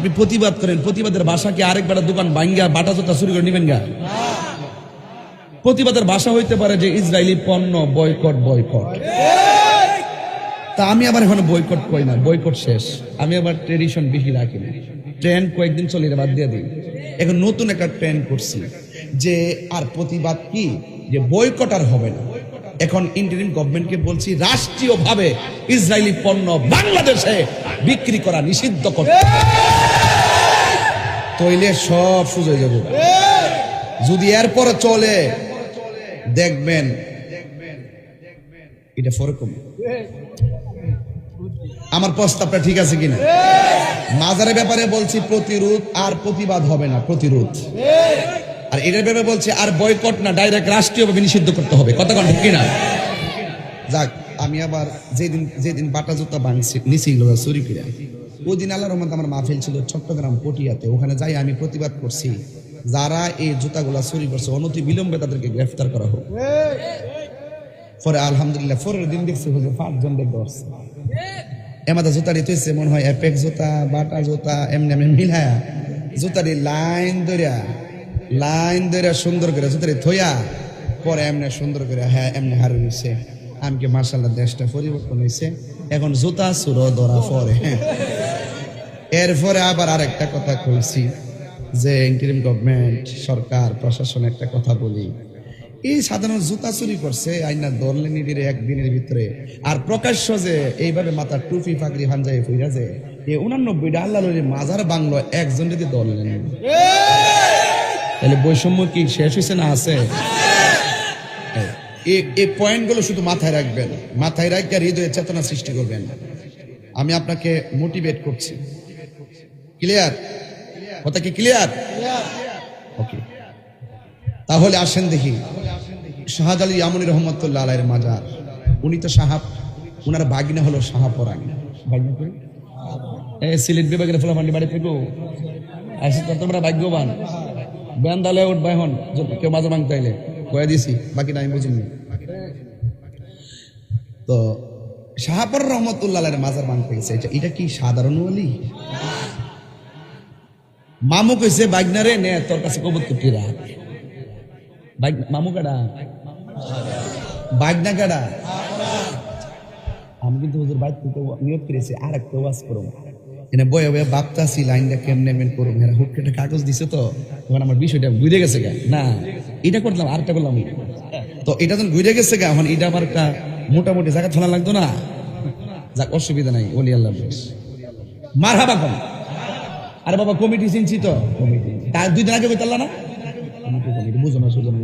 আপনি প্রতিবাদ করেন, প্রতিবাদের ভাষা কি আরেকবার দোকান ভাঙ্গা বাটা জোতা চুরি করে নিবেন গা? প্রতিবাদের ভাষা হইতে পারে যে ইসরায়েলি পণ্য বয়কট বয়কট। তা আমি আবার এখন বয়কট কই না, বয়কট শেষ। আমি আবার ট্রেডিশন বেশি রাখি না, ট্রেন্ড কয়েকদিন চলে বাদ দিয়ে দিই। এখন নতুন একটা ট্রেন্ড করছি যে আর প্রতিবাদ কি, যে বয়কট আর হবে না। এখন ইন্টারিম গভর্নমেন্টকে বলছি রাষ্ট্রীয়ভাবে ইসরায়েলি পণ্য বাংলাদেশে বিক্রি করা নিষিদ্ধ করতে, তইলে সব সুযোগ যাবে। যদি এরপরে চলে দেখবেন এটা ফরক কমে। আমার প্রস্তাবটা ঠিক আছে কিনা? মাজারের ব্যাপারে বলছি প্রতিরোধ আর প্রতিবাদ হবে না, প্রতিরোধ। আর এটার ব্যাপারে বলছি আর বয়কট না, ডাইরেক্ট রাষ্ট্রীয়ভাবে নিষিদ্ধ করতে হবে। কথা ঠিক কিনা? যাক, আমি আবার যেদিন বাটা জুতা নিছিল চুরি করে, ওই দিন আল্লাহর রহমতে আমার মাহফিল ছিল চট্টগ্রাম পটিয়াতে। ওখানে যাই আমি প্রতিবাদ করছি, যারা এই জুতাগুলা চুরি করছে অনতি বিলম্বে তাদেরকে গ্রেফতার করা হোক। পরে আলহামদুলিল্লাহ পরের দিন দেখছি 5 জন ধরছে। এমাদা জুতারি তৈছে মনে হয় এপেক জুতা, বাটা জুতা, এমনি এমনি মিলায়া জুতারি লাইন ধরে সুন্দর করে জুতারি থইয়া পরে এমনি সুন্দর করে হ্যাঁ এমনি হার হয়েছে। আমাকে মার্শাল্লাহ দেশটা পরিবর্তন হয়েছে, এখন জুতা চুরো ধরা পরে। এরপরে আবার আরেকটা কথা কইছি যে ইন্টারিম গভর্নমেন্ট, সরকার, প্রশাসন একটা কথা বলি, এই সাধারণ জুতা চুরি করছে আইনা ধরলেন একদিনের ভিতরে, আর প্রকাশ্য যে এইভাবে মাথার টুপি পাগড়ি হানজাই ফিরা যে 89টা আল্লাহ মাজার বাংলো একজন যদি ধরলেন, তাহলে বৈষম্য কি শেষ হয়েছে না আছে? এই পয়েন্টগুলো শুধু মাথায় রাখবেন, মাথায় রাখবে আর হৃদয়ে চেতনা সৃষ্টি করবেন। আমি আপনাকে মোটিভেট করছি। ক্লিয়ার? কথা কি ক্লিয়ার? ওকে, তাহলে আসেন দেখি শাহজালাল ইয়ামানী রহমতুল্লাহ আলাইহির মাজার। উনি তো সাহাব, উনার ভাগিনা হলো শাহপরাণ। সিলেট বিভাগের ফুলাফান্ডি বাড়ি থেকে আসে তো তোমরা ভাগ্যবান। বেন্দালে উঠবা এখন কেউ মাঝে ভাঙতে আইলে কয়ে দিয়েছি, বাকিটা আমি বুঝিনি। তো শাহপর রহমতুল্লাহ আলাইহির মাজার ভাঙতে গেছে। এটা কি সাধারণ ওলি? মামু কইছে বাগনারে নে তোর কাছে কবুত কুটি রাখ। মামু কাডা? বাগনা কাডা? আমি কিন্তু হুজুর বাইক থেকে নিয়োগ করেছি আর একটা ওয়াজ করব। এনে বয়ে বয়ে বাপতাছি লাইনটা কেমনে মেন করবো। এরা হুট কেটে কাগজ দিছে তো তখন আমার বিষয়টা ঘুরে গেছে গা। না এটা করলাম আরেকটা করলাম, তো এটা যখন ঘুরে গেছে গা, এখন এটা আমার একটা মোটামুটি জায়গা থানা লাগতো না। যাক, অসুবিধা নাই, ওলি আল্লাহ বেশ মারহাবা কোন। আরে বাবা কমিটি চিনছি তো, কমিটি তার 2 দিন আগে কইতাল্লা না, কমিটি বুঝো না সুজন